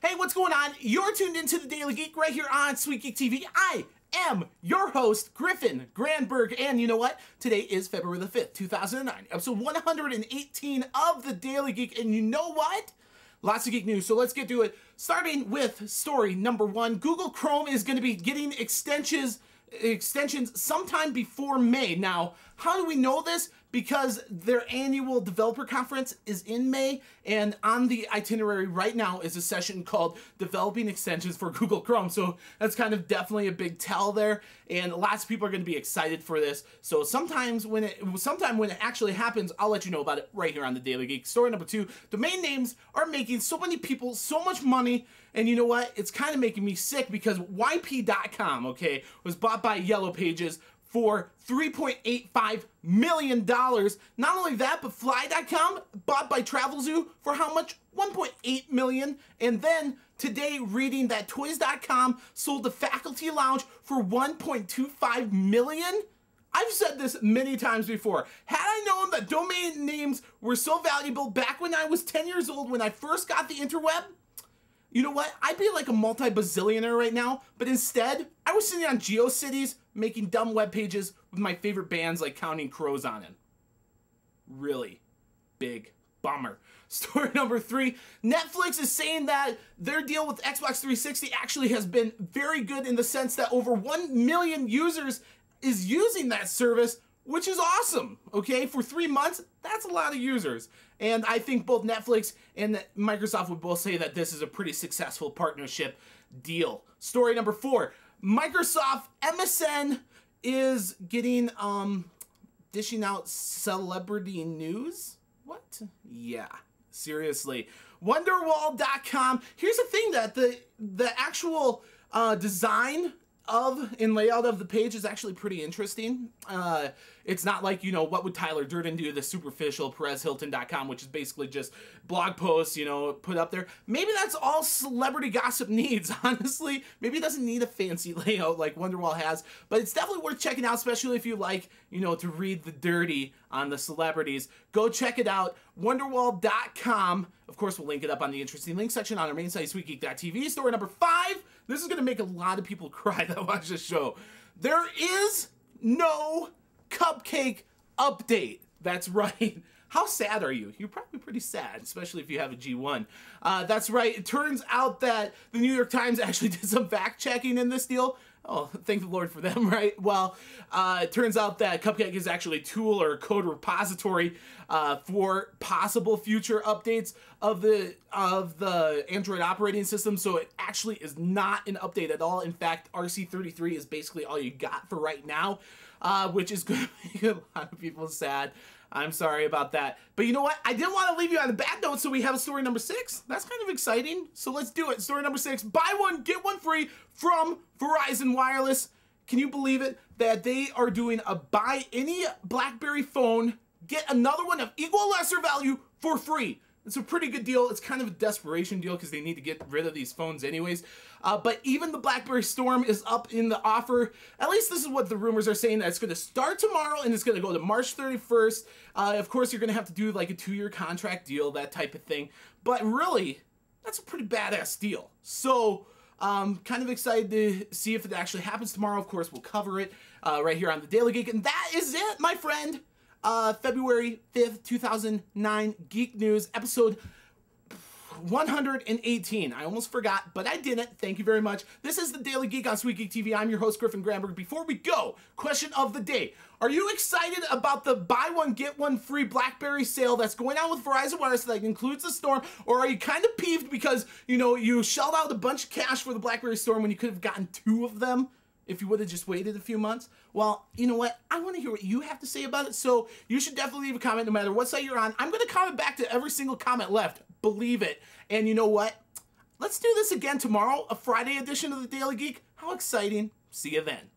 Hey, what's going on? You're tuned into the Daily Geek right here on SweetGeekTV. I am your host, Griffin Granberg, and you know what? Today is February the 5th, 2009, episode 118 of the Daily Geek, and you know what? Lots of geek news, so let's get to it. Starting with story number one, Google Chrome is going to be getting extensions sometime before May. Now, how do we know this? Because their annual developer conference is in May, and on the itinerary right now is a session called Developing Extensions for Google Chrome. So that's kind of definitely a big tell there, and lots of people are going to be excited for this. So sometime when it actually happens, I'll let you know about it right here on the Daily Geek. Story number two, domain names are making so many people so much money, and you know what? It's kind of making me sick because YP.com, okay, was bought by Yellow Pages for $3.85 million. Not only that, but Fly.com bought by Travelzoo for how much? $1.8 million. And then today reading that Toys.com sold the Faculty Lounge for $1.25 million. I've said this many times before. Had I known that domain names were so valuable back when I was 10 years old, when I first got the interweb, you know what? I'd be like a multi-bazillionaire right now, but instead, I was sitting on GeoCities making dumb web pages with my favorite bands like Counting Crows on it. Really big bummer. Story number three, Netflix is saying that their deal with Xbox 360 actually has been very good in the sense that over 1 million users is using that service, which is awesome, okay? For 3 months, that's a lot of users. And I think both Netflix and Microsoft would both say that this is a pretty successful partnership deal. Story number four, Microsoft MSN is getting, dishing out celebrity news? What? Yeah, seriously. Wonderwall.com. Here's the thing, that the actual design of and layout of the page is actually pretty interesting. It's not like, you know, what would Tyler Durden do, the superficial PerezHilton.com, which is basically just blog posts, you know, put up there. Maybe that's all celebrity gossip needs, honestly. Maybe it doesn't need a fancy layout like Wonderwall has, but it's definitely worth checking out, especially if you like, you know, to read the dirty on the celebrities. Go check it out, Wonderwall.com. Of course, we'll link it up on the interesting link section on our main site, SweetGeekTV. Story number five, this is going to make a lot of people cry that watch this show. There is no cupcake update. That's right. How sad are you? You're probably pretty sad, especially if you have a G1. That's right. It turns out that the New York Times actually did some fact checking in this deal. Oh, thank the Lord for them, right? Well, it turns out that Cupcake is actually a tool or a code repository for possible future updates of the Android operating system. So it actually is not an update at all. In fact, RC33 is basically all you got for right now, which is going to make a lot of people sad. I'm sorry about that. But you know what? I didn't want to leave you on a bad note, so we have a story number six. That's kind of exciting. So let's do it. Story number six. Buy one, get one free from Verizon Wireless. Can you believe it? That they are doing a buy any BlackBerry phone, get another one of equal or lesser value for free. It's a pretty good deal. It's kind of a desperation deal because they need to get rid of these phones anyways. But even the BlackBerry Storm is up in the offer. At least this is what the rumors are saying, that it's going to start tomorrow and it's going to go to March 31st. Of course, you're going to have to do like a 2-year contract deal, that type of thing. But really, that's a pretty badass deal. So, kind of excited to see if it actually happens tomorrow. Of course, we'll cover it right here on the Daily Geek. And that is it, my friend. February 5th, 2009, Geek News, episode 118. I almost forgot, but I didn't. Thank you very much. This is the Daily Geek on SweetGeekTV. I'm your host, Griffin Granberg. Before we go, question of the day. Are you excited about the buy one, get one free BlackBerry sale that's going on with Verizon Wireless that includes the Storm? Or are you kind of peeved because, you know, you shelled out a bunch of cash for the BlackBerry Storm when you could have gotten 2 of them if you would have just waited a few months? Well, you know what? I want to hear what you have to say about it, so you should definitely leave a comment no matter what site you're on. I'm going to comment back to every single comment left. Believe it. And you know what? Let's do this again tomorrow, a Friday edition of the Daily Geek. How exciting. See you then.